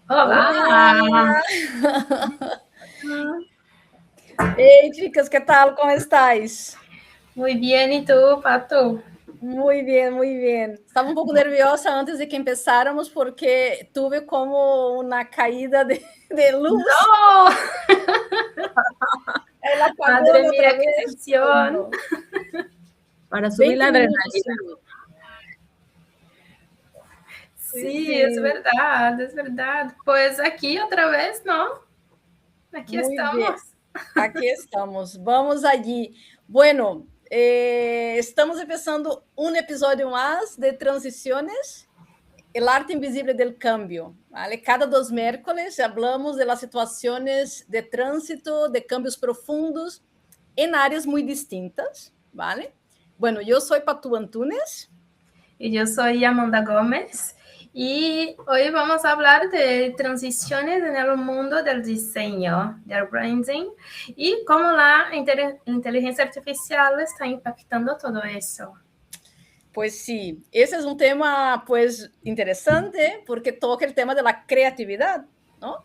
Olá! Olá! Ei, chicas, ¿qué tal? ¿Cómo estáis? Muy bien, ¿y tú, Pato? Muy bien, muy bien. Estaba un poco nerviosa antes de que empezáramos porque tuve como una caída de luz. ¡No! El Madre apagón otra mía, qué vez. Ay, tensión. no. Para subir 20 la minutos adrenalina. sin luz. Sí, Sí, sí, es verdad. Pues aquí otra vez, ¿no? Aquí muy bien. estamos. Aquí estamos. Vamos allí. Bueno, estamos empezando un episodio más de Transiciones. El arte invisible del cambio. ¿Vale? Cada 2 miércoles hablamos de las situaciones de tránsito, de cambios profundos en áreas muy distintas. ¿Vale? Bueno, yo soy Patu Antunes. Y yo soy Amanda Gómez. Y hoy vamos a hablar de transiciones en el mundo del diseño, del branding, y cómo la inteligencia artificial está impactando todo eso. Pues sí, ese es un tema pues interesante porque toca el tema de la creatividad, ¿no?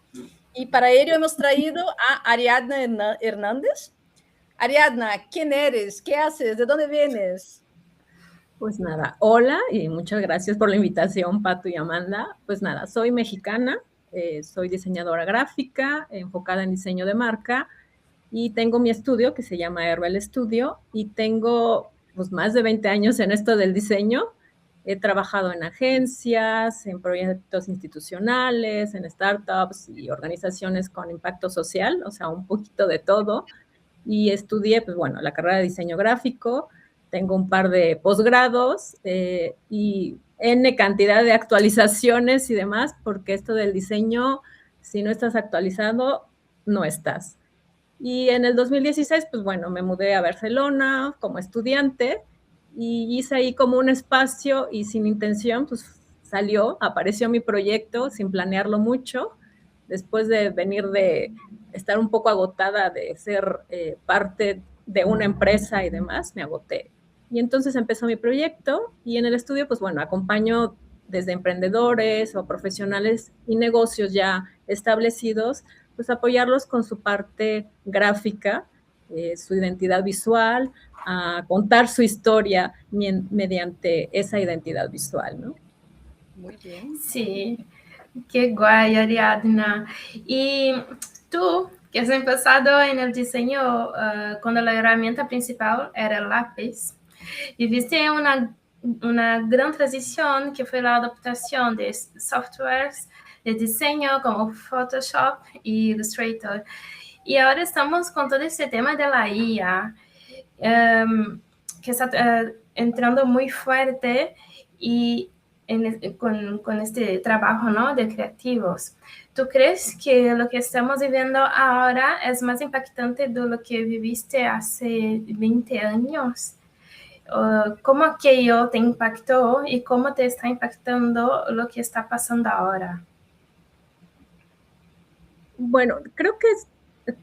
Y para ello hemos traído a Ariadna Hernández. Ariadna, ¿quién eres? ¿Qué haces? ¿De dónde vienes? Pues nada, hola y muchas gracias por la invitación, Pato y Amanda. Pues nada, soy mexicana, soy diseñadora gráfica, enfocada en diseño de marca y tengo mi estudio que se llama Herbal Studio y tengo pues más de 20 años en esto del diseño. He trabajado en agencias, en proyectos institucionales, en startups y organizaciones con impacto social, o sea, un poquito de todo. Y estudié, pues bueno, la carrera de diseño gráfico, tengo un par de posgrados y N cantidad de actualizaciones y demás, porque esto del diseño, si no estás actualizado, no estás. Y en el 2016, pues bueno, me mudé a Barcelona como estudiante y hice ahí como un espacio y sin intención, pues salió, apareció mi proyecto sin planearlo mucho, después de venir de estar un poco agotada de ser parte de una empresa y demás, me agoté. Y entonces empezó mi proyecto y en el estudio, pues bueno, acompaño desde emprendedores o profesionales y negocios ya establecidos, pues apoyarlos con su parte gráfica, su identidad visual, a contar su historia mediante esa identidad visual, ¿no? Muy bien. Sí, qué guay, Ariadna. Y tú, que has empezado en el diseño cuando la herramienta principal era el lápiz, y viste una gran transición que fue la adaptación de softwares de diseño como Photoshop y Illustrator. Y ahora estamos con todo este tema de la IA, que está entrando muy fuerte y con este trabajo, ¿no?, de creativos. ¿Tú crees que lo que estamos viviendo ahora es más impactante de lo que viviste hace 20 años? ¿Cómo aquello te impactó y cómo te está impactando lo que está pasando ahora? Bueno, creo que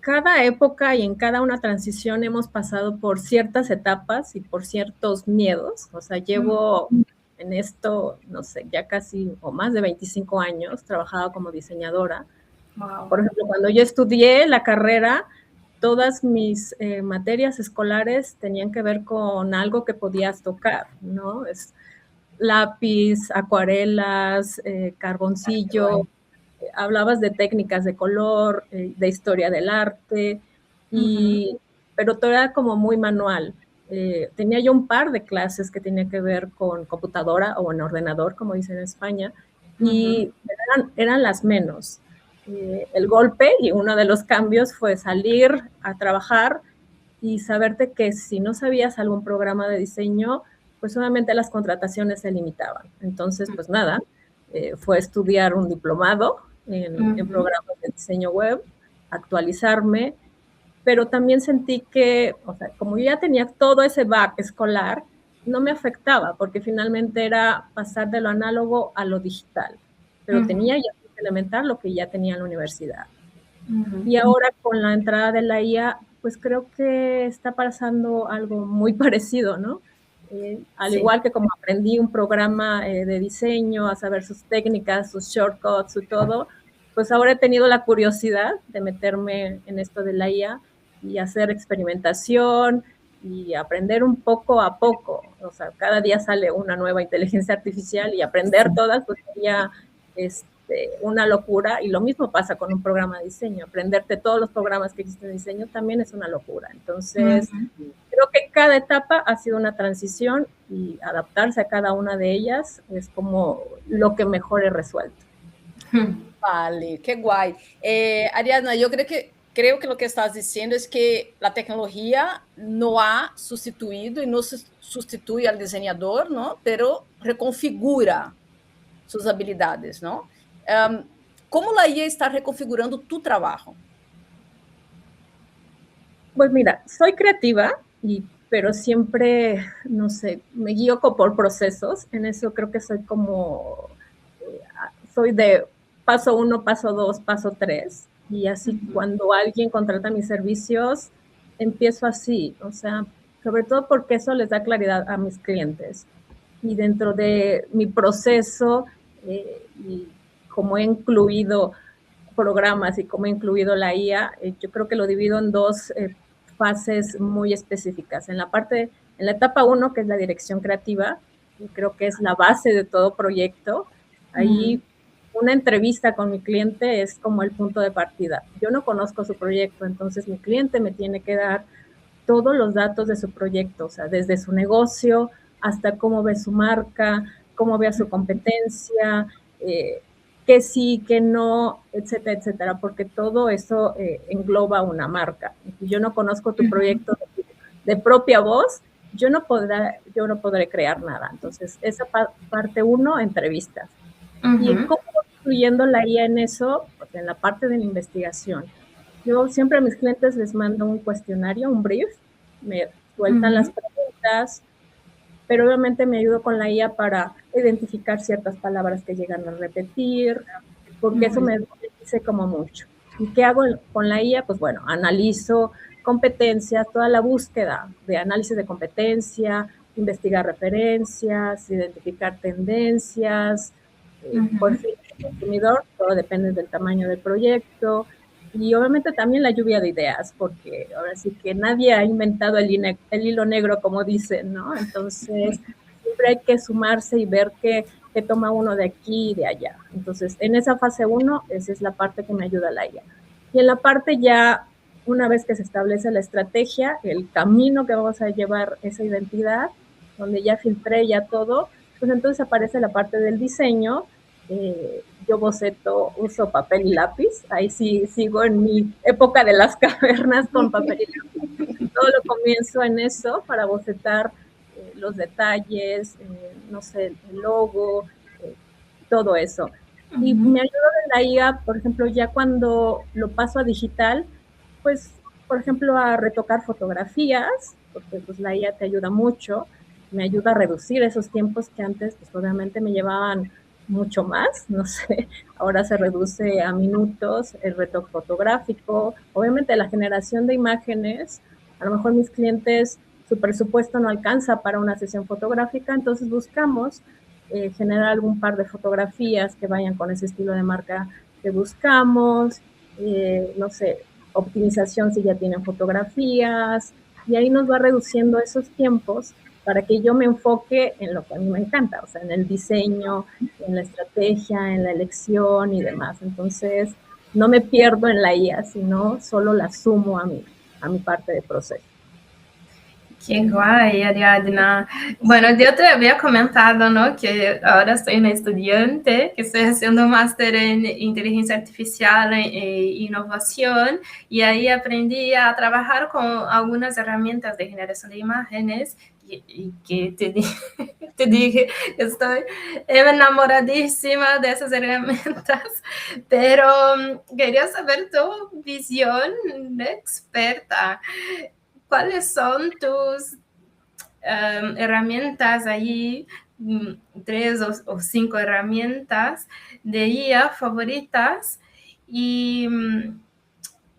cada época y en cada una transición hemos pasado por ciertas etapas y por ciertos miedos. O sea, llevo en esto, no sé, ya casi o más de 25 años, trabajaba como diseñadora. Wow. Por ejemplo, cuando yo estudié la carrera, todas mis materias escolares tenían que ver con algo que podías tocar, ¿no? Es lápiz, acuarelas, carboncillo, hablabas de técnicas de color, de historia del arte, y, pero todo era como muy manual. Tenía yo un par de clases que tenía que ver con computadora o en ordenador, como dicen en España, y eran las menos. El golpe y uno de los cambios fue salir a trabajar y saberte que si no sabías algún programa de diseño, pues obviamente las contrataciones se limitaban. Entonces, pues nada, fue estudiar un diplomado en programas de diseño web, actualizarme, pero también sentí que, o sea, como yo ya tenía todo ese back escolar, no me afectaba, porque finalmente era pasar de lo análogo a lo digital, pero tenía ya que implementar lo que ya tenía en la universidad. Y ahora con la entrada de la IA, pues creo que está pasando algo muy parecido, ¿no? Al Sí. igual que como aprendí un programa de diseño, a saber sus técnicas, sus shortcuts, su todo, pues ahora he tenido la curiosidad de meterme en esto de la IA y hacer experimentación y aprender un poco a poco. O sea, cada día sale una nueva inteligencia artificial y aprender todas pues sería una locura. Y lo mismo pasa con un programa de diseño. Aprenderte todos los programas que existen de diseño también es una locura. Entonces, creo que cada etapa ha sido una transición y adaptarse a cada una de ellas es como lo que mejor he resuelto. Vale, qué guay. Ariadna, yo creo que lo que estás diciendo es que la tecnología no ha sustituido y no sustituye al diseñador, ¿no? Pero reconfigura sus habilidades, ¿no? ¿Cómo la IA está reconfigurando tu trabajo? Pues mira, soy creativa, pero siempre, no sé, me guío por procesos. En eso creo que soy como, soy de paso 1, paso 2, paso 3. Y así cuando alguien contrata mis servicios, empiezo así. O sea, sobre todo porque eso les da claridad a mis clientes. Y dentro de mi proceso, y como he incluido programas y como he incluido la IA, yo creo que lo divido en dos fases muy específicas. En la etapa 1, que es la dirección creativa, y creo que es la base de todo proyecto, ahí una entrevista con mi cliente es como el punto de partida. Yo no conozco su proyecto, entonces mi cliente me tiene que dar todos los datos de su proyecto, o sea, desde su negocio hasta cómo ve su marca, cómo ve a su competencia, que sí, que no, etcétera, etcétera, porque todo eso engloba una marca. Si yo no conozco tu proyecto de propia voz, yo no podré crear nada. Entonces, esa parte 1, entrevistas. ¿Y cómo voy incluyendo la IA en eso? Pues en la parte de la investigación. Yo siempre a mis clientes les mando un cuestionario, un brief, me sueltan las preguntas, pero obviamente me ayudo con la IA para identificar ciertas palabras que llegan a repetir, porque eso me dice como mucho. ¿Y qué hago con la IA? Pues bueno, analizo competencias, toda la búsqueda de análisis de competencia, investigar referencias, identificar tendencias, por fin, el consumidor, todo depende del tamaño del proyecto, y obviamente también la lluvia de ideas, porque ahora sí que nadie ha inventado el hilo negro, como dicen, ¿no? Entonces, siempre hay que sumarse y ver qué toma uno de aquí y de allá. Entonces, en esa fase 1, esa es la parte que me ayuda a la IA. Y en la parte ya, una vez que se establece la estrategia, el camino que vamos a llevar esa identidad, donde ya filtré ya todo, pues entonces aparece la parte del diseño. Yo boceto, uso papel y lápiz, ahí sí sigo en mi época de las cavernas con papel y lápiz. Todo lo comienzo en eso para bocetar los detalles, no sé, el logo, todo eso. Y me ayuda de la IA, por ejemplo, ya cuando lo paso a digital, pues, por ejemplo, a retocar fotografías, porque pues la IA te ayuda mucho, me ayuda a reducir esos tiempos que antes, pues obviamente me llevaban mucho más, no sé, ahora se reduce a minutos el retoque fotográfico, obviamente la generación de imágenes, a lo mejor mis clientes, su presupuesto no alcanza para una sesión fotográfica, entonces buscamos generar algún par de fotografías que vayan con ese estilo de marca que buscamos, no sé, optimización si ya tienen fotografías, y ahí nos va reduciendo esos tiempos para que yo me enfoque en lo que a mí me encanta, o sea, en el diseño, en la estrategia, en la elección y demás. Entonces, no me pierdo en la IA, sino solo la sumo a mi parte de proceso. Que guay, Ariadna. Bueno, yo te había comentado, ¿no? Que ahora soy una estudiante que estoy haciendo un máster en inteligencia artificial e innovación, y ahí aprendí a trabajar con algunas herramientas de generación de imágenes, y que te dije, estoy enamoradísima de esas herramientas, pero quería saber tu visión de experta. ¿Cuáles son tus herramientas ahí, 3 o 5 herramientas de IA favoritas? Y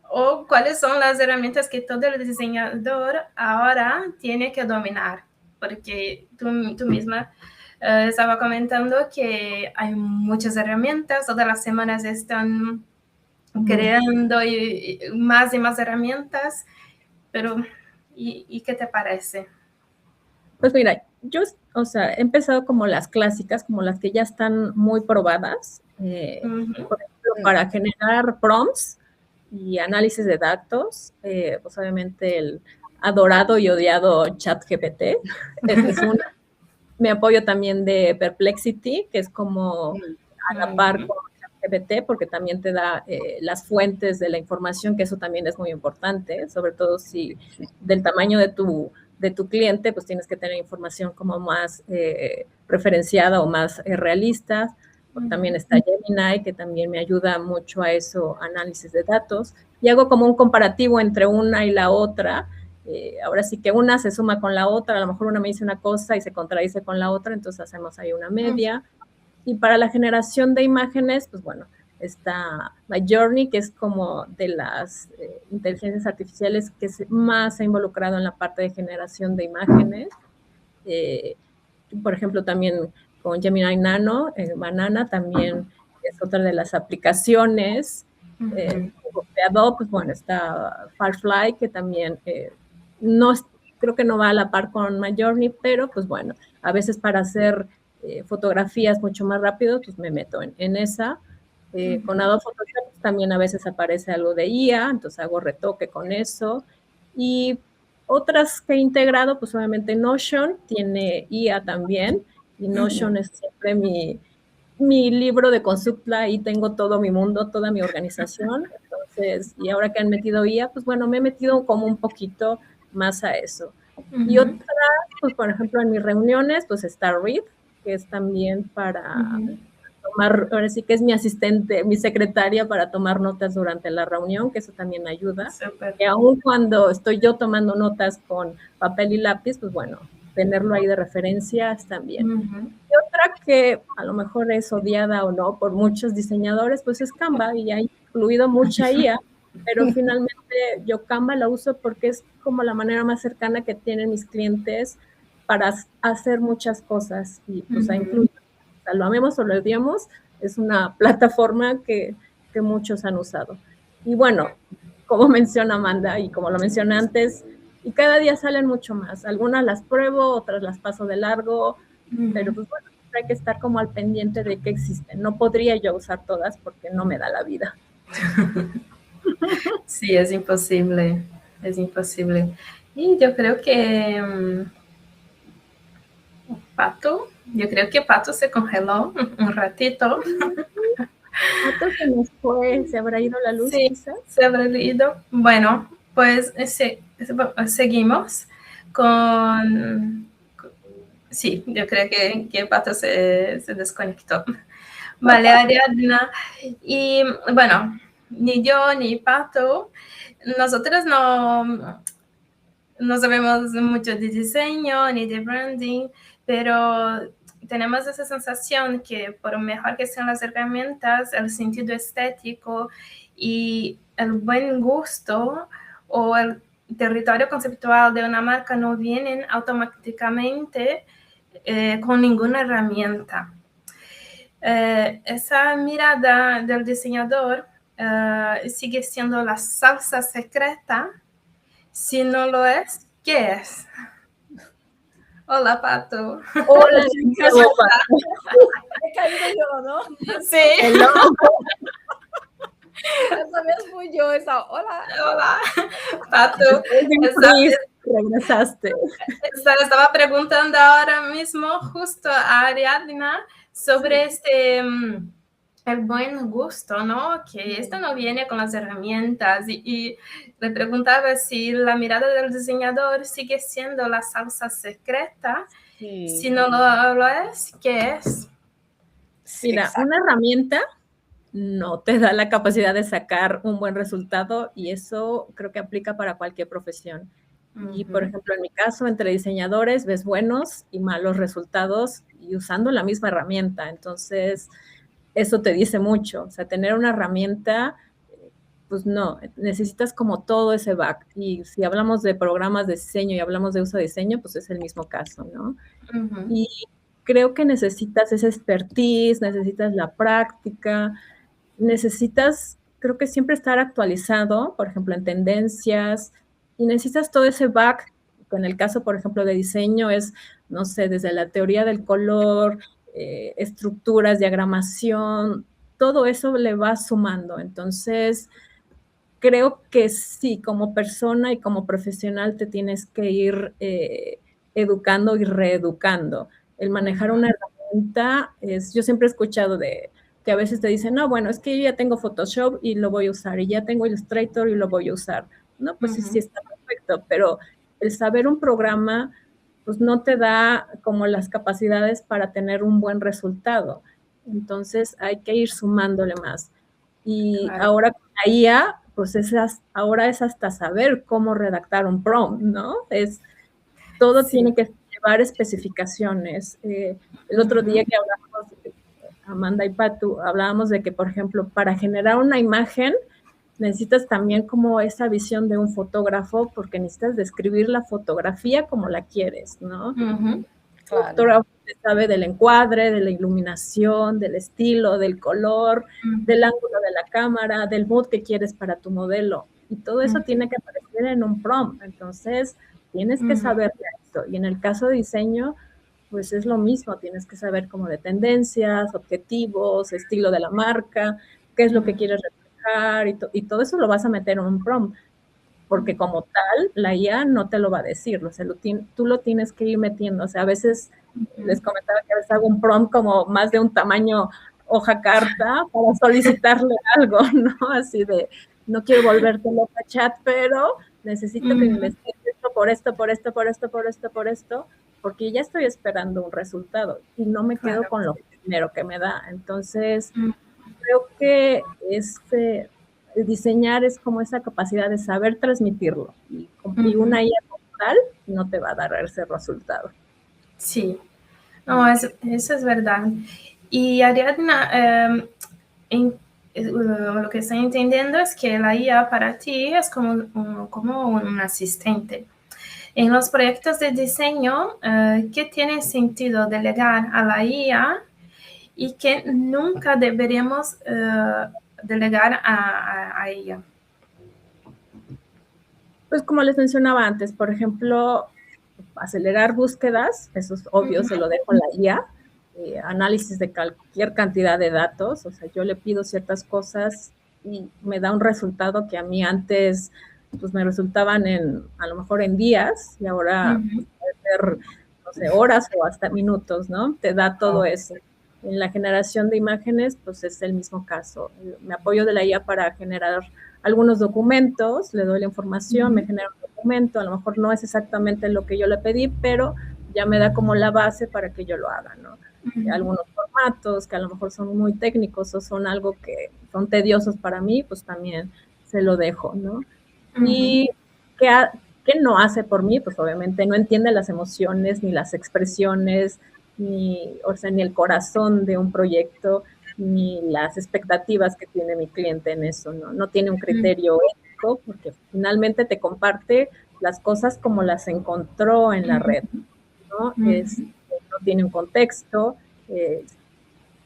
o cuáles son las herramientas que todo el diseñador ahora tiene que dominar? Porque tú misma estaba comentando que hay muchas herramientas, todas las semanas están creando y más herramientas, pero ¿y qué te parece? Pues mira, yo, o sea, he empezado como las clásicas, como las que ya están muy probadas, por ejemplo, para generar prompts y análisis de datos, pues obviamente el adorado y odiado ChatGPT, es una. Me apoyo también de Perplexity, que es como a la par con ChatGPT, porque también te da las fuentes de la información, que eso también es muy importante, sobre todo si del tamaño de tu cliente, pues tienes que tener información como más referenciada o más realista. También está Gemini, que también me ayuda mucho a eso, análisis de datos, y hago como un comparativo entre una y la otra. Ahora sí que una se suma con la otra, a lo mejor una me dice una cosa y se contradice con la otra, entonces hacemos ahí una media. Y para la generación de imágenes, pues bueno, está Midjourney, que es como de las inteligencias artificiales que más se ha involucrado en la parte de generación de imágenes. Por ejemplo, también con Gemini Nano, Banana también es otra de las aplicaciones. De Adobe, pues bueno, está Firefly, que también no, creo que no va a la par con Midjourney, pero pues bueno, a veces para hacer fotografías mucho más rápido, pues me meto en esa. Con Adobe Photoshop también a veces aparece algo de IA, entonces hago retoque con eso. Y otras que he integrado, pues obviamente Notion tiene IA también, y Notion es siempre mi libro de consulta, y tengo todo mi mundo, toda mi organización. Entonces, y ahora que han metido IA, pues bueno, me he metido como un poquito más a eso. Y otra, pues por ejemplo, en mis reuniones, pues está Read, que es también para tomar, ahora sí que es mi asistente, mi secretaria para tomar notas durante la reunión, que eso también ayuda. Y aún cuando estoy yo tomando notas con papel y lápiz, pues bueno, tenerlo ahí de referencias también. Y otra que a lo mejor es odiada o no por muchos diseñadores, pues es Canva, y ha incluido mucha IA, pero finalmente yo Canva la uso porque es como la manera más cercana que tienen mis clientes para hacer muchas cosas, y pues ha incluido, o sea, lo amemos o lo odiamos, es una plataforma que muchos han usado. Y bueno, como menciona Amanda y como lo mencioné antes, y cada día salen mucho más. Algunas las pruebo, otras las paso de largo, pero pues bueno, hay que estar como al pendiente de que existen. No podría yo usar todas porque no me da la vida. Sí, es imposible, es imposible. Y yo creo que Pato, yo creo que Pato se congeló un ratito. Pato se nos fue, se habrá ido la luz, sí, quizás. Se habrá ido. Bueno, pues seguimos con... Sí, yo creo que Pato se desconectó. Vale, Ariadna. Y bueno, ni yo ni Pato, nosotros no sabemos mucho de diseño ni de branding, pero tenemos esa sensación que por mejor que sean las herramientas, el sentido estético y el buen gusto o el territorio conceptual de una marca no vienen automáticamente con ninguna herramienta. Esa mirada del diseñador sigue siendo la salsa secreta. Si no lo es, ¿qué es? Hola, Pato. Hola, he caído yo, ¿no? Sí. Hello. Esa vez fui yo, esa. Hola. Hola, Pato. Regresaste. Estaba preguntando ahora mismo justo a Ariadna sobre el buen gusto, ¿no? Que esto no viene con las herramientas y le preguntaba si la mirada del diseñador sigue siendo la salsa secreta. Sí. Si no lo es, ¿qué es? Mira, exacto. Una herramienta no te da la capacidad de sacar un buen resultado, y eso creo que aplica para cualquier profesión. Y, por ejemplo, en mi caso, entre diseñadores ves buenos y malos resultados y usando la misma herramienta. Entonces, eso te dice mucho. O sea, tener una herramienta, pues no, necesitas como todo ese back. Y si hablamos de programas de diseño y hablamos de uso de diseño, pues es el mismo caso, ¿no? Y creo que necesitas esa expertise, necesitas la práctica, necesitas, creo que siempre estar actualizado, por ejemplo, en tendencias, y necesitas todo ese back, en el caso, por ejemplo, de diseño, es, no sé, desde la teoría del color, estructuras, diagramación, todo eso le va sumando. Entonces, creo que sí, como persona y como profesional te tienes que ir educando y reeducando. El manejar una herramienta es, yo siempre he escuchado de que a veces te dicen, no, bueno, es que yo ya tengo Photoshop y lo voy a usar, y ya tengo Illustrator y lo voy a usar. No, pues sí, sí está perfecto, pero el saber un programa, pues no te da como las capacidades para tener un buen resultado. Entonces hay que ir sumándole más. Y Claro. ahora con la IA, pues ahora es hasta saber cómo redactar un prompt, ¿no? Todo Sí. tiene que llevar especificaciones. El otro día que hablamos, Amanda y Patu, hablábamos de que, por ejemplo, para generar una imagen necesitas también como esa visión de un fotógrafo, porque necesitas describir la fotografía como la quieres, ¿no? Claro. El fotógrafo sabe del encuadre, de la iluminación, del estilo, del color, del ángulo de la cámara, del mood que quieres para tu modelo. Y todo eso tiene que aparecer en un prompt. Entonces, tienes que saber eso. Y en el caso de diseño, pues es lo mismo. Tienes que saber como de tendencias, objetivos, estilo de la marca, qué es lo que quieres reflejar, y todo eso lo vas a meter en un prompt. Porque como tal, la IA no te lo va a decir, o sea, tú lo tienes que ir metiendo. O sea, a veces les comentaba que a veces hago un prompt como más de un tamaño hoja carta para solicitarle algo, ¿no? Así de, no quiero volverte loca, chat, pero necesito que me investigues esto por esto, por esto, por esto, por esto, por esto, porque ya estoy esperando un resultado y no me quedo con lo primero que me da. Entonces, creo que diseñar es como esa capacidad de saber transmitirlo, y una IA como tal no te va a dar ese resultado. Sí, no, eso es verdad. Y Ariadna, lo que estoy entendiendo es que la IA para ti es como un asistente. En los proyectos de diseño, ¿qué tiene sentido delegar a la IA y que nunca deberíamos delegar a ella? Pues como les mencionaba antes, por ejemplo, acelerar búsquedas, eso es obvio, se lo dejo a la IA. Análisis de cualquier cantidad de datos, o sea, yo le pido ciertas cosas y me da un resultado que a mí antes pues me resultaban a lo mejor en días, y ahora pues, puede ser, no sé, horas o hasta minutos, ¿no? Te da todo eso. En la generación de imágenes, pues es el mismo caso. Me apoyo de la IA para generar algunos documentos, le doy la información, me genera un documento, a lo mejor no es exactamente lo que yo le pedí, pero ya me da como la base para que yo lo haga, ¿no? Algunos formatos que a lo mejor son muy técnicos o son algo que son tediosos para mí, pues también se lo dejo, ¿no? Y ¿qué no hace por mí? Pues obviamente no entiende las emociones, ni las expresiones, ni el corazón de un proyecto, ni las expectativas que tiene mi cliente en eso, ¿no? No tiene un criterio ético, porque finalmente te comparte las cosas como las encontró en la red, ¿no? No tiene un contexto,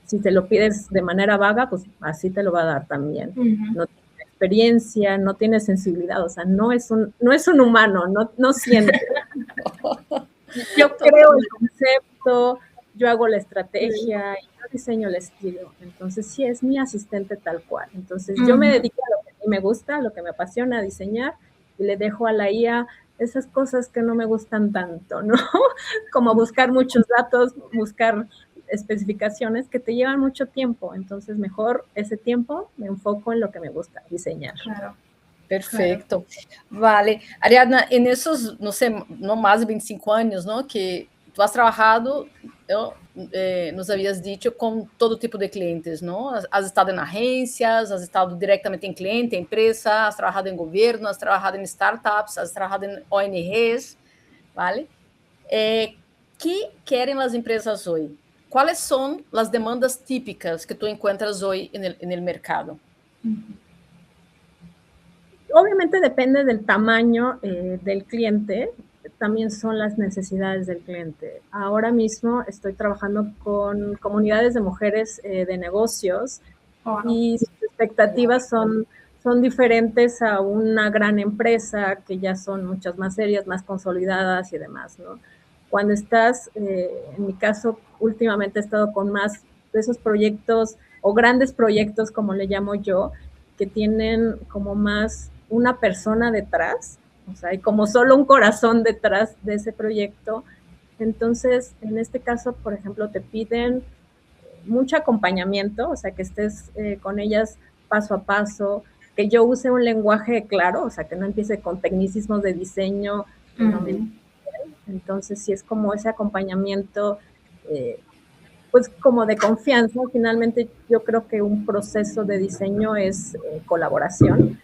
si te lo pides de manera vaga, pues así te lo va a dar también. No tiene experiencia, no tiene sensibilidad, o sea, no es un humano, no siente. Yo creo el concepto, yo hago la estrategia, yo diseño el estilo. Entonces, sí, es mi asistente tal cual. Entonces, yo me dedico a lo que a mí me gusta, a lo que me apasiona, a diseñar, y le dejo a la IA esas cosas que no me gustan tanto, ¿no? Como buscar muchos datos, buscar especificaciones que te llevan mucho tiempo. Entonces, mejor ese tiempo me enfoco en lo que me gusta, diseñar. Claro. Perfeito. Vale. Ariadna, en esos, no sé, no más de 25 años, ¿no? Que tú has trabajado, nos habías dicho, con todo tipo de clientes, ¿no? Has estado en agencias, has estado directamente en cliente, empresa, has trabajado en gobierno, has trabajado en startups, has trabajado en ONGs, ¿vale? ¿Qué quieren las empresas hoy? ¿Cuáles son las demandas típicas que tú encuentras hoy en el mercado? Obviamente depende del tamaño del cliente. también son las necesidades del cliente. Ahora mismo estoy trabajando con comunidades de mujeres de negocios y sus expectativas son diferentes a una gran empresa que ya son muchas más serias, más consolidadas y demás, ¿no? Cuando estás, en mi caso, últimamente he estado con más de esos proyectos o grandes proyectos, como le llamo yo, que tienen como más una persona detrás, o sea, hay como solo un corazón detrás de ese proyecto. Entonces, en este caso, por ejemplo, te piden mucho acompañamiento, o sea, que estés con ellas paso a paso, que yo use un lenguaje claro, o sea, que no empiece con tecnicismos de diseño que no me entienden. Entonces, sí es como ese acompañamiento, pues como de confianza. Finalmente, yo creo que un proceso de diseño es colaboración.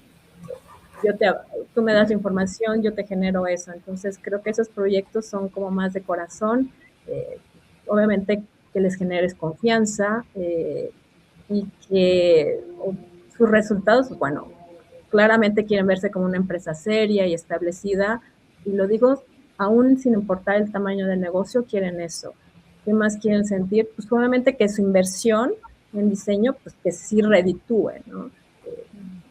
Tú me das la información, yo te genero eso. Entonces, creo que esos proyectos son como más de corazón. Obviamente, que les generes confianza y que sus resultados, bueno, claramente quieren verse como una empresa seria y establecida. Y lo digo, aún sin importar el tamaño del negocio, quieren eso. ¿Qué más quieren sentir? Pues obviamente que su inversión en diseño, pues que sí reditúe, ¿no?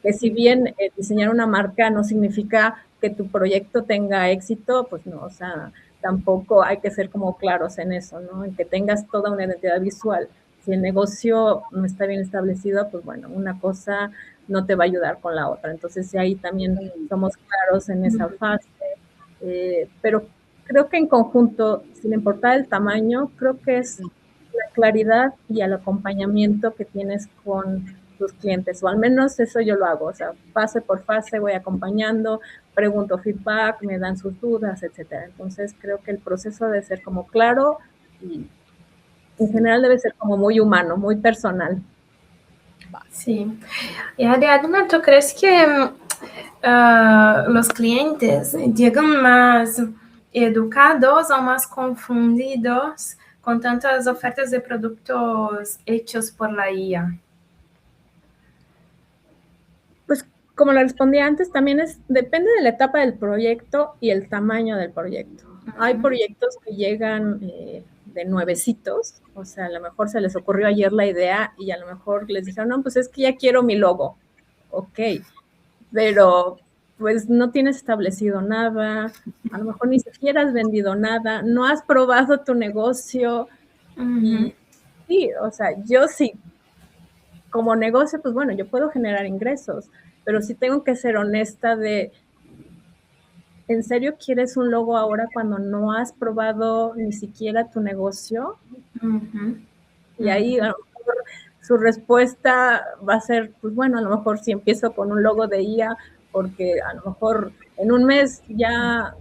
Que si bien diseñar una marca no significa que tu proyecto tenga éxito, pues no, o sea, tampoco hay que ser como claros en eso, ¿no? En que tengas toda una identidad visual. Si el negocio no está bien establecido, pues bueno, una cosa no te va a ayudar con la otra. Entonces, ahí también somos claros en esa fase. Pero creo que en conjunto, sin importar el tamaño, creo que es la claridad y el acompañamiento que tienes con tus clientes, o al menos eso yo lo hago, o sea, fase por fase voy acompañando, pregunto feedback, me dan sus dudas, etcétera. Entonces creo que el proceso debe ser como claro y en general debe ser como muy humano, muy personal. Sí. Y Ariadna, ¿tú crees que los clientes llegan más educados o más confundidos con tantas ofertas de productos hechos por la IA? Pues como lo respondí antes, también depende de la etapa del proyecto y el tamaño del proyecto. Hay proyectos que llegan de nuevecitos, o sea, a lo mejor se les ocurrió ayer la idea y a lo mejor les dijeron, no, pues es que ya quiero mi logo. Ok, pero pues no tienes establecido nada, a lo mejor ni siquiera has vendido nada, no has probado tu negocio. Y sí, o sea, yo sí, como negocio, pues bueno, yo puedo generar ingresos, pero sí tengo que ser honesta de, ¿en serio quieres un logo ahora cuando no has probado ni siquiera tu negocio? Y ahí a lo mejor su respuesta va a ser, pues bueno, a lo mejor si empiezo con un logo de IA, porque a lo mejor en un mes ya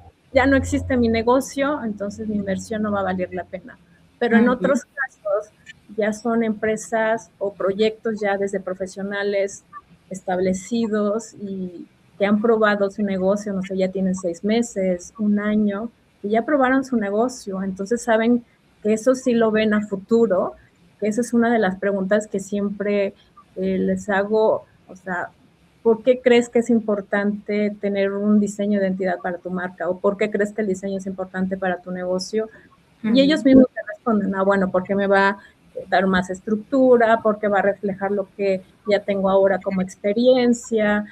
no existe mi negocio, entonces mi inversión no va a valer la pena. Pero en otros casos ya son empresas o proyectos ya desde profesionales establecidos y que han probado su negocio, no sé, ya tienen 6 meses, un año, y ya probaron su negocio, entonces saben que eso sí lo ven a futuro. Esa es una de las preguntas que siempre les hago, o sea, ¿por qué crees que es importante tener un diseño de identidad para tu marca? ¿O por qué crees que el diseño es importante para tu negocio? Y ellos mismos te responden, bueno, porque me va a dar más estructura, porque va a reflejar lo que ya tengo ahora como experiencia,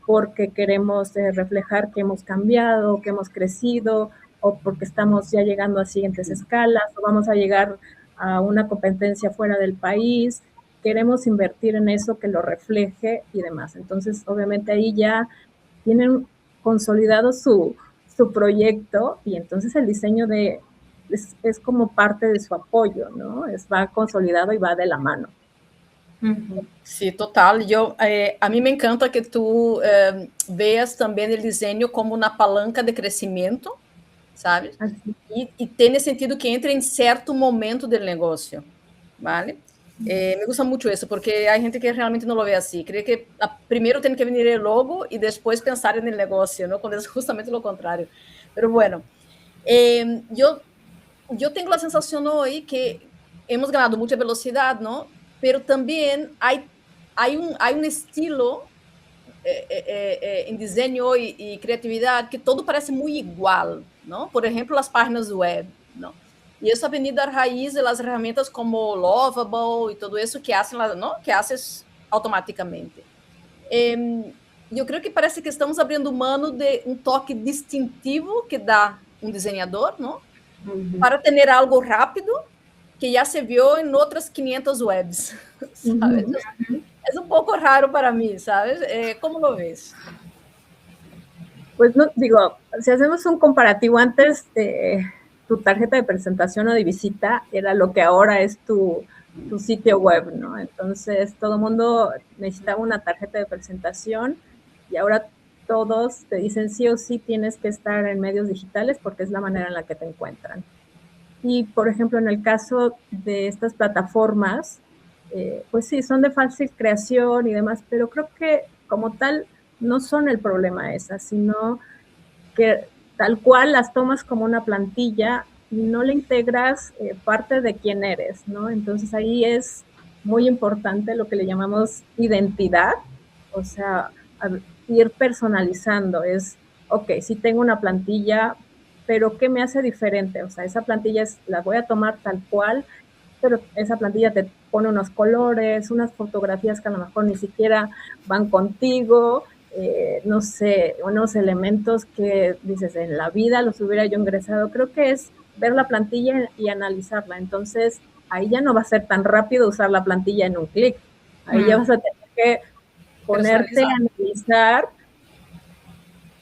porque queremos reflejar que hemos cambiado, que hemos crecido, o porque estamos ya llegando a siguientes escalas, o vamos a llegar a una competencia fuera del país, queremos invertir en eso que lo refleje y demás. Entonces, obviamente ahí ya tienen consolidado su proyecto y entonces el diseño es como parte de su apoyo, ¿no? Va consolidado y va de la mano. Sí, total. A mí me encanta que tú veas también el diseño como una palanca de crecimiento, ¿sabes? Y tiene sentido que entre en cierto momento del negocio, ¿vale? Me gusta mucho eso, porque hay gente que realmente no lo ve así. Cree que primero tiene que venir el logo y después pensar en el negocio, ¿no? Cuando es justamente lo contrario. Pero bueno, yo tengo la sensación hoy que hemos ganado mucha velocidad, ¿no? Pero también hay un estilo en diseño y creatividad que todo parece muy igual, ¿no? Por ejemplo, las páginas web, ¿no? Y eso ha venido a raíz de las herramientas como Lovable y todo eso que hacen, ¿no? Que haces automáticamente. Eu creio que parece que estamos abrindo mano de um toque distintivo que dá um desenhador, não? Para ter algo rápido que já se viu em outras 500 webs, ¿sabes? É um pouco raro para mim, ¿sabes? ¿Cómo lo ves? Pues no, digo, si hacemos un comparativo antes, tu tarjeta de presentación o de visita era lo que ahora es tu sitio web, ¿no? Entonces todo el mundo necesitaba una tarjeta de presentación y ahora todos te dicen sí o sí tienes que estar en medios digitales porque es la manera en la que te encuentran. Y, por ejemplo, en el caso de estas plataformas, pues sí, son de fácil creación y demás, pero creo que como tal no son el problema esas, sino que tal cual las tomas como una plantilla y no le integras parte de quién eres, ¿no? Entonces ahí es muy importante lo que le llamamos identidad, o sea, ir personalizando, es, ok, sí tengo una plantilla, pero ¿qué me hace diferente? O sea, esa plantilla la voy a tomar tal cual, pero esa plantilla te pone unos colores, unas fotografías que a lo mejor ni siquiera van contigo, no sé, unos elementos que dices, en la vida los hubiera yo ingresado. Creo que es ver la plantilla y analizarla. Entonces, ahí ya no va a ser tan rápido usar la plantilla en un clic. Ahí ya vas a tener que ponerte a analizar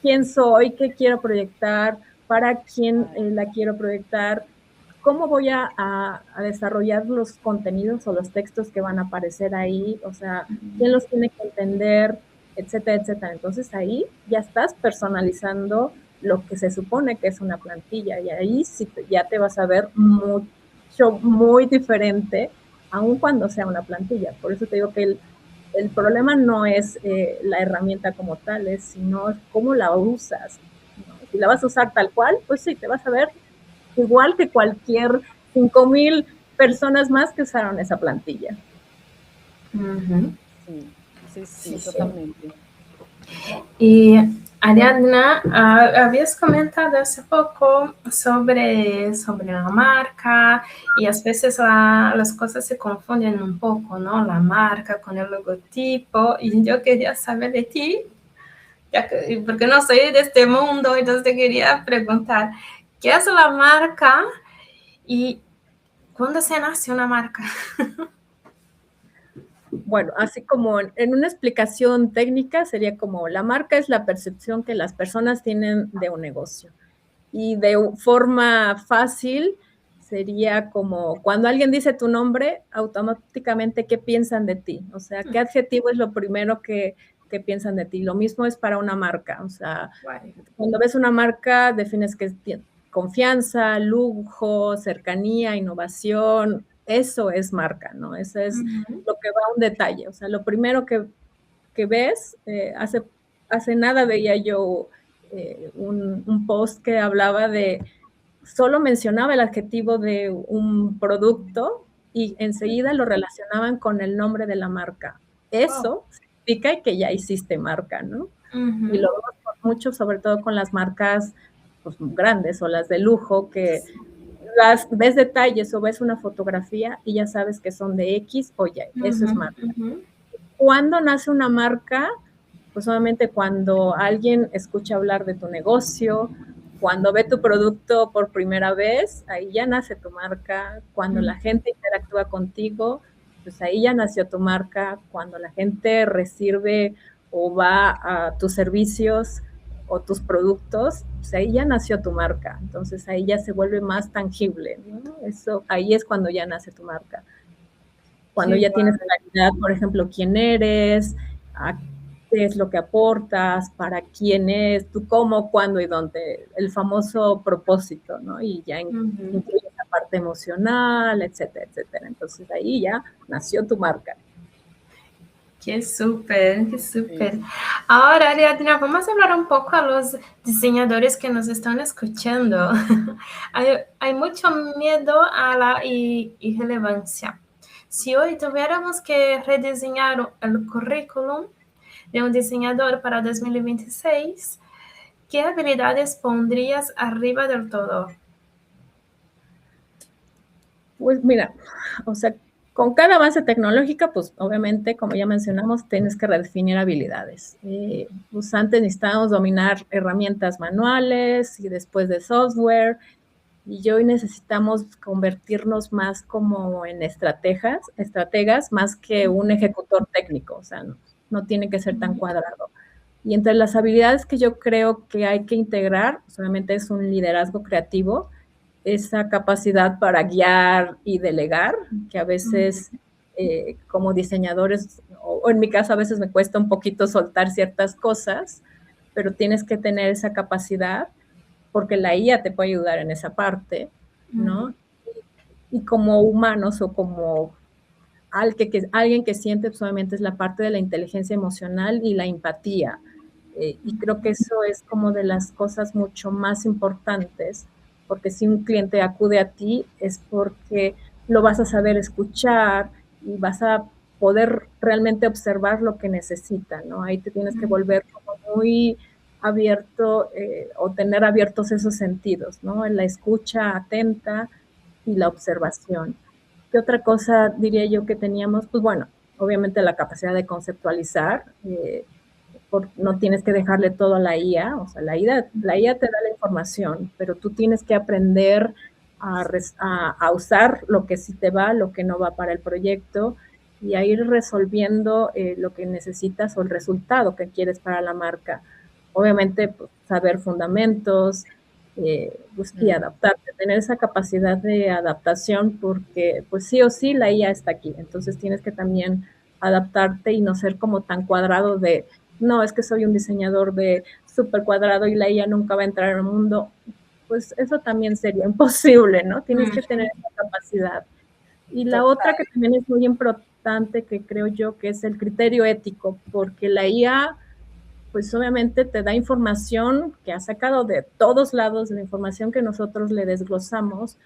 quién soy, qué quiero proyectar, para quién la quiero proyectar, cómo voy a desarrollar los contenidos o los textos que van a aparecer ahí, o sea, quién los tiene que entender, etcétera, etcétera. Entonces ahí ya estás personalizando lo que se supone que es una plantilla y ahí sí ya te vas a ver muy diferente, aun cuando sea una plantilla. Por eso te digo que el problema no es la herramienta como tal, sino cómo la usas, ¿no? Si la vas a usar tal cual, pues sí, te vas a ver igual que cualquier 5,000 personas más que usaron esa plantilla. Sí, totalmente. Y Ariadna, habías comentado hace poco sobre la marca y a veces las cosas se confunden un poco, ¿no? La marca con el logotipo, y yo quería saber de ti, porque no soy de este mundo, entonces te quería preguntar, ¿qué es la marca y cuándo se nace una marca? Bueno, así como en una explicación técnica sería como la marca es la percepción que las personas tienen de un negocio. Y de forma fácil sería como cuando alguien dice tu nombre, automáticamente ¿qué piensan de ti? O sea, ¿qué adjetivo es lo primero que piensan de ti? Lo mismo es para una marca. O sea, cuando ves una marca defines que es confianza, lujo, cercanía, innovación. Eso es marca, ¿no? Eso es lo que va a un detalle. O sea, lo primero que ves, hace nada veía yo un post que hablaba de, solo mencionaba el adjetivo de un producto y enseguida lo relacionaban con el nombre de la marca. Eso significa que ya hiciste marca, ¿no? Y lo vemos mucho, sobre todo con las marcas pues, grandes o las de lujo, que las ves detalles o ves una fotografía y ya sabes que son de X o Y. Eso es marca. ¿Cuándo nace una marca? Pues obviamente cuando alguien escucha hablar de tu negocio, cuando ve tu producto por primera vez, ahí ya nace tu marca. Cuando la gente interactúa contigo, pues ahí ya nació tu marca. Cuando la gente recibe o va a tus servicios o tus productos, pues ahí ya nació tu marca. Entonces ahí ya se vuelve más tangible, ¿no? Eso, ahí es cuando ya nace tu marca. Cuando ya tienes claridad, por ejemplo, quién eres, qué es lo que aportas, para quién es, tú cómo, cuándo y dónde, el famoso propósito, ¿no? Y ya incluye esa parte emocional, etcétera, etcétera. Entonces ahí ya nació tu marca. Qué súper, qué súper. Ahora, Ariadna, vamos a hablar un poco a los diseñadores que nos están escuchando. hay mucho miedo a la irrelevancia. Si hoy tuviéramos que rediseñar el currículum de un diseñador para 2026, ¿qué habilidades pondrías arriba del todo? Pues mira, o sea, con cada base tecnológica, pues obviamente, como ya mencionamos, tienes que redefinir habilidades. Pues antes necesitábamos dominar herramientas manuales y después de software, y hoy necesitamos convertirnos más como en estrategas más que un ejecutor técnico, o sea, no tiene que ser tan cuadrado. Y entre las habilidades que yo creo que hay que integrar, solamente es un liderazgo creativo, esa capacidad para guiar y delegar, que a veces como diseñadores, o en mi caso a veces me cuesta un poquito soltar ciertas cosas, pero tienes que tener esa capacidad porque la IA te puede ayudar en esa parte, ¿no? Y como humanos o como alguien que siente, pues obviamente es la parte de la inteligencia emocional y la empatía. Y creo que eso es como de las cosas mucho más importantes, porque si un cliente acude a ti es porque lo vas a saber escuchar y vas a poder realmente observar lo que necesita, ¿no? Ahí te tienes que volver como muy abierto o tener abiertos esos sentidos, ¿no? En la escucha atenta y la observación. ¿Qué otra cosa diría yo que teníamos? Pues bueno, obviamente la capacidad de conceptualizar, no tienes que dejarle todo a la IA, o sea, la IA te da la información, pero tú tienes que aprender a usar lo que sí te va, lo que no va para el proyecto y a ir resolviendo lo que necesitas o el resultado que quieres para la marca. Obviamente, pues, saber fundamentos, pues, y adaptarte, tener esa capacidad de adaptación porque pues sí o sí la IA está aquí, entonces tienes que también adaptarte y no ser como tan cuadrado de no, es que soy un diseñador de súper cuadrado y la IA nunca va a entrar al mundo, pues eso también sería imposible, ¿no? Tienes que tener esa capacidad. Y la otra que también es muy importante, que creo yo que es el criterio ético, porque la IA, pues obviamente te da información que ha sacado de todos lados, la información que nosotros le desglosamos,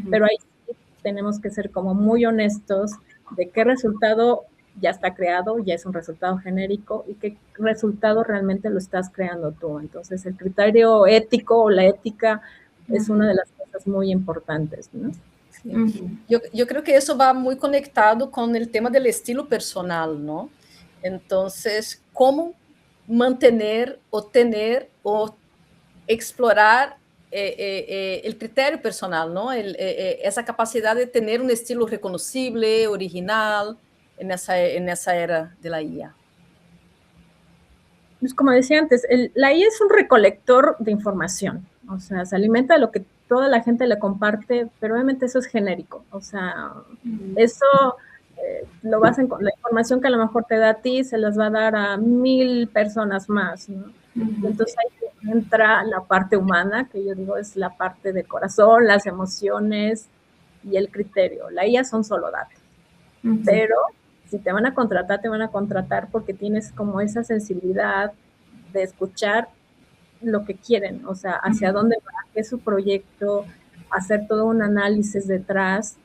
pero ahí sí tenemos que ser como muy honestos de qué resultado ya está creado, ya es un resultado genérico y qué resultado realmente lo estás creando tú. Entonces, el criterio ético o la ética es una de las cosas muy importantes, ¿no? Yo creo que eso va muy conectado con el tema del estilo personal, ¿no? Entonces, ¿cómo mantener o tener o explorar el criterio personal, ¿no? Esa capacidad de tener un estilo reconocible, original, en esa era de la IA. Pues como decía antes, la IA es un recolector de información, o sea, se alimenta de lo que toda la gente le comparte, pero obviamente eso es genérico, o sea, eso lo vas a, la información que a lo mejor te da a ti se las va a dar a 1000 personas más, ¿no? Y entonces ahí entra la parte humana, que yo digo es la parte del corazón, las emociones y el criterio. La IA son solo datos, pero si te van a contratar porque tienes como esa sensibilidad de escuchar lo que quieren, o sea, hacia dónde va, qué es su proyecto, hacer todo un análisis detrás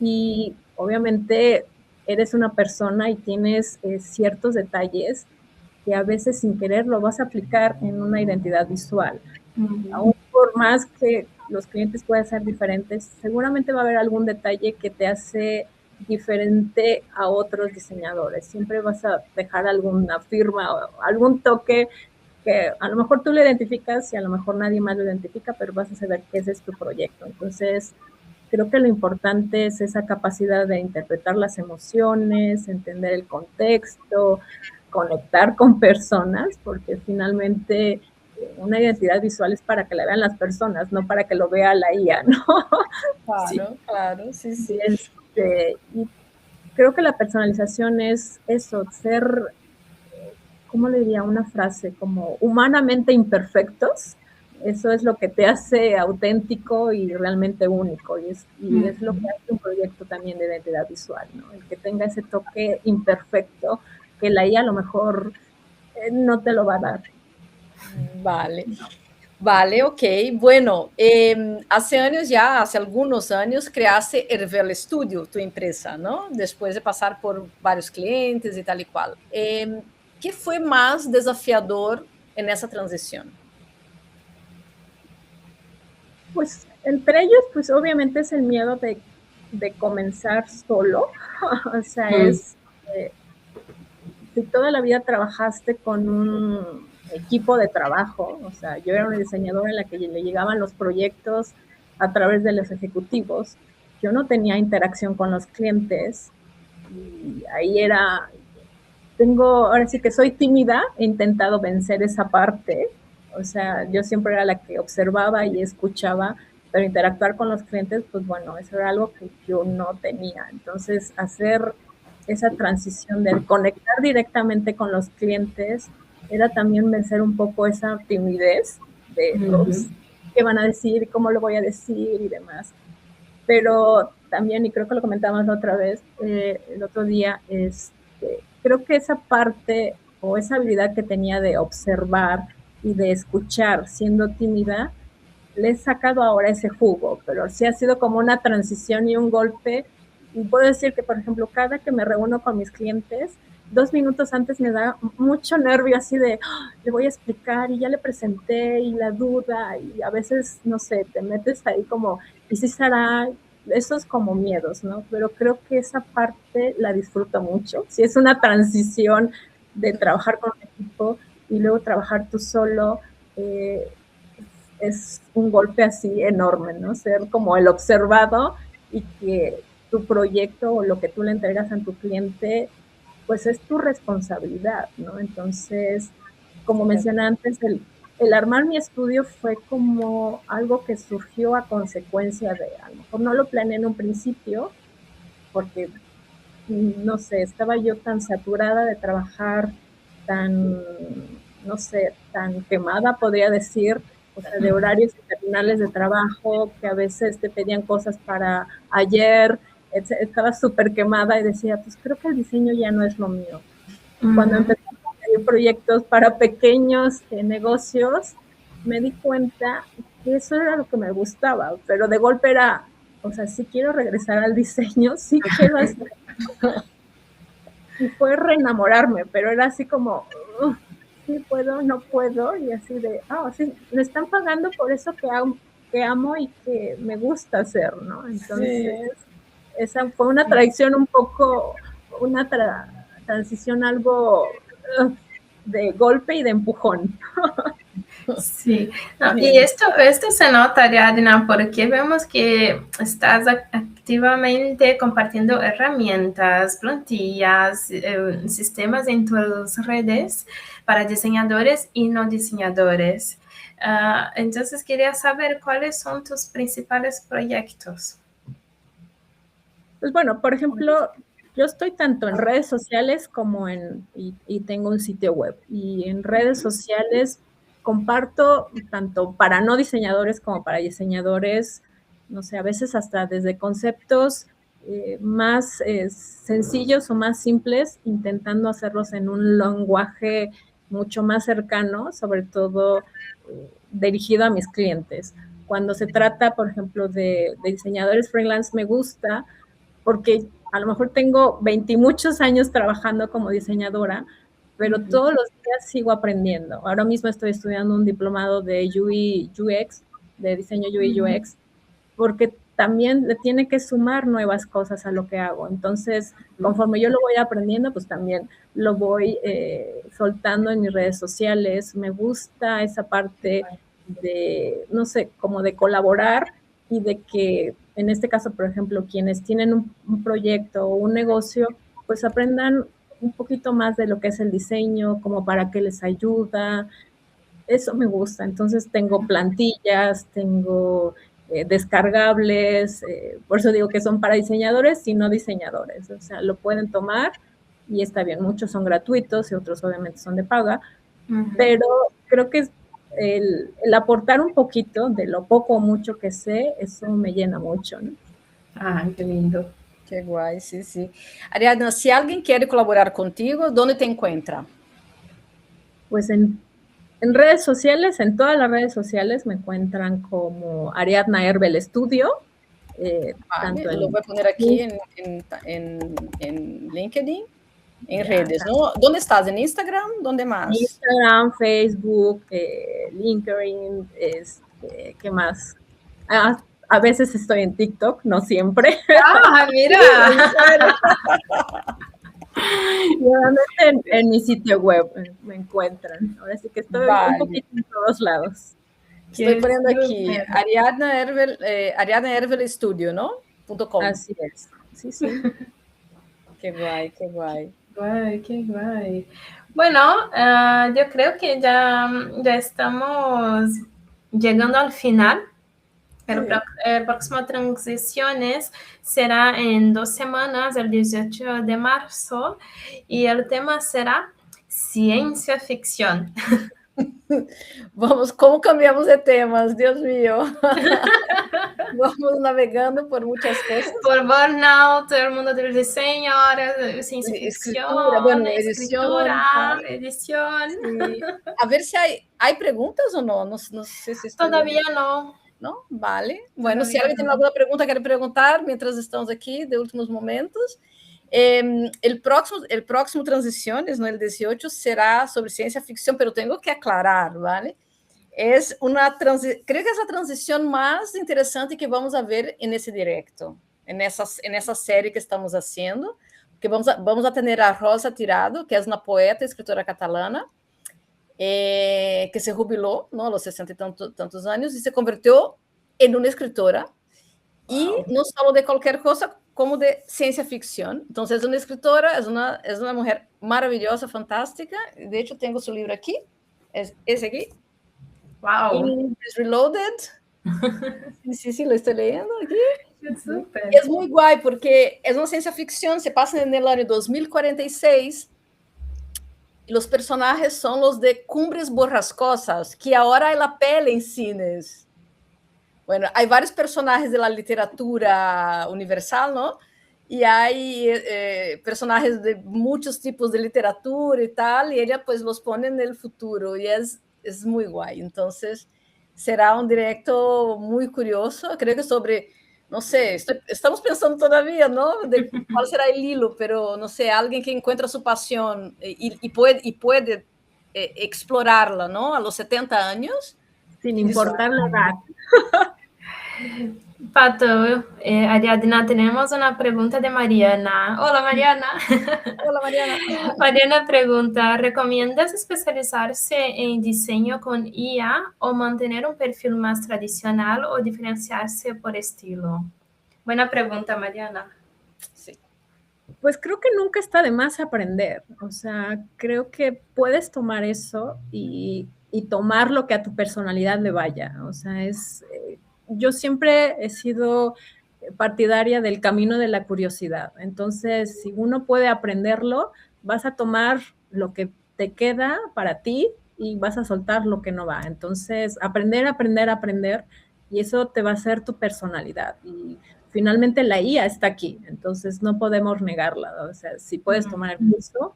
y obviamente eres una persona y tienes ciertos detalles que a veces sin querer lo vas a aplicar en una identidad visual. Aún por más que los clientes puedan ser diferentes, seguramente va a haber algún detalle que te hace diferente a otros diseñadores. Siempre vas a dejar alguna firma o algún toque que a lo mejor tú lo identificas y a lo mejor nadie más lo identifica, pero vas a saber que ese es tu proyecto. Entonces, creo que lo importante es esa capacidad de interpretar las emociones, entender el contexto, conectar con personas, porque finalmente una identidad visual es para que la vean las personas, no para que lo vea la IA, ¿no? Claro, sí. Claro, sí, sí. Y creo que la personalización es eso, ser, ¿cómo le diría una frase? Como humanamente imperfectos. Eso es lo que te hace auténtico y realmente único. Y es lo que hace un proyecto también de identidad visual, ¿no? El que tenga ese toque imperfecto que la IA a lo mejor no te lo va a dar. Vale. Vale, ok. Bueno, hace años ya, hace algunos años, creaste Hervel Studio, tu empresa, ¿no? Después de pasar por varios clientes y tal y cual. ¿Qué fue más desafiador en esa transición? Pues entre ellos, pues obviamente es el miedo de comenzar solo. O sea, si toda la vida trabajaste con un equipo de trabajo, o sea, yo era una diseñadora en la que le llegaban los proyectos a través de los ejecutivos, yo no tenía interacción con los clientes y ahí ahora sí que soy tímida, he intentado vencer esa parte, o sea, yo siempre era la que observaba y escuchaba, pero interactuar con los clientes, pues bueno, eso era algo que yo no tenía. Entonces, hacer esa transición de conectar directamente con los clientes era también vencer un poco esa timidez de, qué van a decir, cómo lo voy a decir y demás. Pero también, y creo que lo comentábamos la otra vez, el otro día, creo que esa parte o esa habilidad que tenía de observar y de escuchar siendo tímida, le he sacado ahora ese jugo, pero sí ha sido como una transición y un golpe. Y puedo decir que, por ejemplo, cada que me reúno con mis clientes, 2 minutos antes me da mucho nervio así de, le voy a explicar y ya le presenté y la duda y a veces, no sé, te metes ahí como, ¿y si será? Esos como miedos, ¿no? Pero creo que esa parte la disfruto mucho. Si es una transición de trabajar con un equipo y luego trabajar tú solo, es un golpe así enorme, ¿no? Ser como el observado y que tu proyecto o lo que tú le entregas a tu cliente, pues es tu responsabilidad, ¿no? Entonces, como mencioné antes, el armar mi estudio fue como algo que surgió a consecuencia de, a lo mejor no lo planeé en un principio, porque, no sé, estaba yo tan saturada de trabajar, tan, no sé, tan quemada, podría decir, o sea, de horarios terminales de trabajo, que a veces te pedían cosas para ayer, estaba súper quemada y decía, pues creo que el diseño ya no es lo mío. Y cuando empecé a pedir proyectos para pequeños negocios, me di cuenta que eso era lo que me gustaba, pero de golpe era, o sea, sí quiero regresar al diseño, sí quiero hacer. Y fue reenamorarme, pero era así como, sí puedo, no puedo, y así de, sí, me están pagando por eso que amo y que me gusta hacer, ¿no? Entonces, esa fue una tradición un poco, una transición algo de golpe y de empujón. Sí, no, y esto se nota, Ariadna, porque vemos que estás activamente compartiendo herramientas, plantillas, sistemas en tus redes para diseñadores y no diseñadores. Entonces, quería saber cuáles son tus principales proyectos. Pues bueno, por ejemplo, yo estoy tanto en redes sociales como y tengo un sitio web. Y en redes sociales comparto tanto para no diseñadores como para diseñadores, no sé, a veces hasta desde conceptos más sencillos o más simples, intentando hacerlos en un lenguaje mucho más cercano, sobre todo dirigido a mis clientes. Cuando se trata, por ejemplo, de diseñadores freelance, me gusta porque a lo mejor tengo 20 y muchos años trabajando como diseñadora, pero todos los días sigo aprendiendo. Ahora mismo estoy estudiando un diplomado de UI UX, de diseño UI UX, porque también le tiene que sumar nuevas cosas a lo que hago. Entonces, conforme yo lo voy aprendiendo, pues también lo voy soltando en mis redes sociales. Me gusta esa parte de, no sé, como de colaborar y de que, en este caso, por ejemplo, quienes tienen un proyecto o un negocio, pues aprendan un poquito más de lo que es el diseño, como para qué les ayuda. Eso me gusta. Entonces tengo plantillas, tengo descargables, por eso digo que son para diseñadores y no diseñadores. O sea, lo pueden tomar y está bien. Muchos son gratuitos y otros obviamente son de paga, pero creo que el aportar un poquito de lo poco o mucho que sé, eso me llena mucho, ¿no? Qué lindo. Qué guay, sí, sí. Ariadna, si alguien quiere colaborar contigo, ¿dónde te encuentra? Pues en redes sociales, en todas las redes sociales me encuentran como Ariadna Herbel Studio. Vale, lo voy a poner aquí en LinkedIn, en redes, ¿no? ¿Dónde estás? ¿En Instagram? ¿Dónde más? Instagram, Facebook, LinkedIn, ¿qué más? A veces estoy en TikTok, no siempre. Ah, mira. Y obviamente en mi sitio web me encuentran. Ahora sí que estoy un poquito en todos lados. Estoy poniendo aquí, Ariadna Hervel Studio, ¿no? .com. Así es. Sí, sí. Qué guay, qué guay. Qué guay. Bueno, yo creo que ya estamos llegando al final. El próximo Transiciones será en 2 semanas, el 18 de marzo, y el tema será ciencia ficción. Vamos, ¿cómo cambiamos de temas? Dios mío. Vamos navegando por muchas cosas. Por burnout, el mundo del diseño, ahora ciencia ficción, bueno, escritura, edición. Sí. A ver si hay preguntas o no. No sé si Todavía no. ¿No? Vale. Bueno, si alguien tiene alguna pregunta, quiere preguntar, mientras estamos aquí, de últimos momentos. El próximo Transiciones, ¿no? El 18, será sobre ciencia ficción, pero tengo que aclarar, ¿vale? Creo que es la transición más interesante que vamos a ver en ese directo, en esa serie que estamos haciendo, que vamos a tener a Rosa Tirado, que es una poeta, escritora catalana, que se jubiló, ¿no? A los 60 y tantos años y se convirtió en una escritora. Wow. Y no solo de cualquier cosa, como de ciencia ficción. Entonces, es una escritora, es una mujer maravillosa, fantástica. De hecho, tengo su libro aquí, es ese aquí. Wow. English Reloaded. Sí, lo estoy leyendo aquí. Super. Y es muy guay porque es una ciencia ficción, se pasa en el año 2046 y los personajes son los de Cumbres Borrascosas, que ahora hay la peli en cines. Bueno, hay varios personajes de la literatura universal, ¿no? Y hay personajes de muchos tipos de literatura y tal, y ella pues los pone en el futuro y es muy guay. Entonces, será un directo muy curioso, creo que sobre, no sé, estamos pensando todavía, ¿no? De cuál será el hilo, pero no sé, alguien que encuentra su pasión y puede explorarla, ¿no? A los 70 años. Sin importar la edad. Pato, Ariadna, tenemos una pregunta de Mariana. Hola, Mariana. Hola, Mariana. Mariana pregunta, ¿recomiendas especializarse en diseño con IA o mantener un perfil más tradicional o diferenciarse por estilo? Buena pregunta, Mariana. Sí. Pues creo que nunca está de más aprender. O sea, creo que puedes tomar eso y tomar lo que a tu personalidad le vaya. O sea, yo siempre he sido partidaria del camino de la curiosidad. Entonces, si uno puede aprenderlo, vas a tomar lo que te queda para ti y vas a soltar lo que no va. Entonces, aprender, y eso te va a hacer tu personalidad. Y finalmente la IA está aquí, entonces no podemos negarla. O sea, si puedes tomar el curso,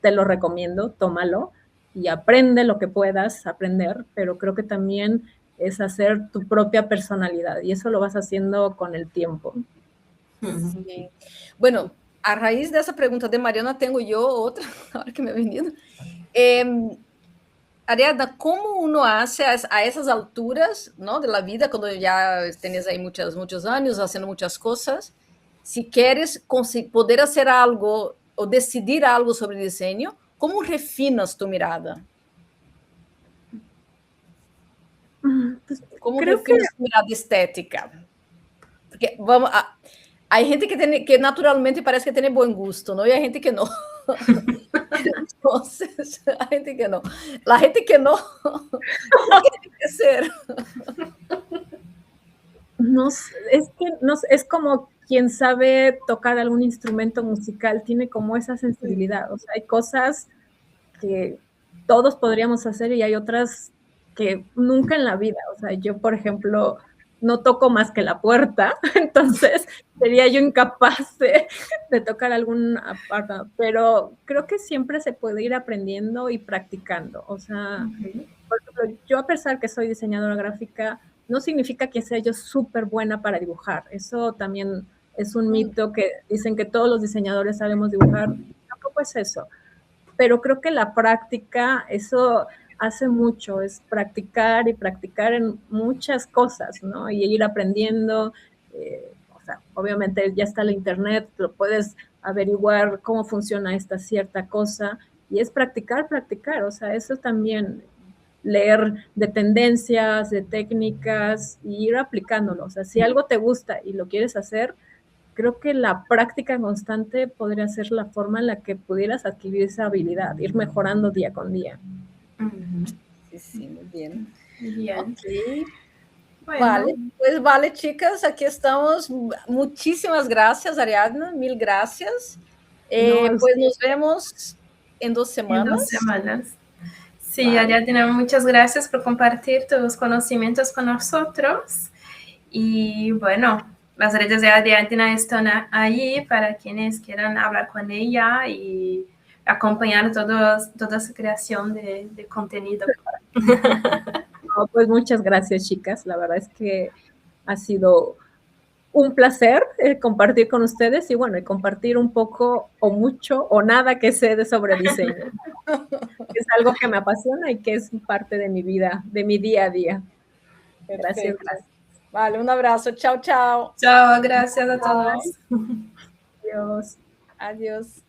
te lo recomiendo, tómalo y aprende lo que puedas aprender, pero creo que también es hacer tu propia personalidad y eso lo vas haciendo con el tiempo. Sí. Bueno, a raíz de esa pregunta de Mariana, tengo yo otra, ahora que me ha venido. Ariadna, ¿cómo uno hace a esas alturas, ¿no? De la vida, cuando ya tienes ahí muchos años haciendo muchas cosas, si quieres poder hacer algo o decidir algo sobre diseño, ¿cómo refinas tu mirada? ¿Cómo refinas tu mirada estética? Porque hay gente que naturalmente parece que tiene buen gusto, ¿no? Y hay gente que no. Entonces, hay gente que no. La gente que no, ¿qué tiene que ser? No, es como quien sabe tocar algún instrumento musical, tiene como esa sensibilidad. O sea, hay cosas que todos podríamos hacer y hay otras que nunca en la vida. O sea, yo, por ejemplo, no toco más que la puerta, entonces sería yo incapaz de tocar algún apartado, pero creo que siempre se puede ir aprendiendo y practicando. O sea, por ejemplo, yo a pesar que soy diseñadora gráfica, no significa que sea yo súper buena para dibujar. Eso también es un mito que dicen que todos los diseñadores sabemos dibujar. Tampoco es eso. Pero creo que la práctica, eso hace mucho, es practicar y practicar en muchas cosas, ¿no? Y ir aprendiendo, o sea, obviamente ya está el internet, lo puedes averiguar cómo funciona esta cierta cosa, y es practicar, o sea, eso también, leer de tendencias, de técnicas, y ir aplicándolo. O sea, si algo te gusta y lo quieres hacer, creo que la práctica constante podría ser la forma en la que pudieras adquirir esa habilidad, ir mejorando día con día. Sí, muy bien. Bien. Ok. Bueno. Vale, pues vale, chicas, aquí estamos. Muchísimas gracias, Ariadna, mil gracias. Pues nos vemos en 2 semanas. En 2 semanas. Sí, vale. Ariadna, muchas gracias por compartir tus conocimientos con nosotros. Y bueno, las redes de Ariadna están ahí para quienes quieran hablar con ella y acompañar toda su creación de contenido. No, pues muchas gracias, chicas. La verdad es que ha sido un placer compartir con ustedes y bueno, y compartir un poco o mucho o nada que sé sobre diseño. Es algo que me apasiona y que es parte de mi vida, de mi día a día. Gracias, gracias. Vale, un abrazo. Chao, chao. Chao, gracias a todos. Adiós. Adiós.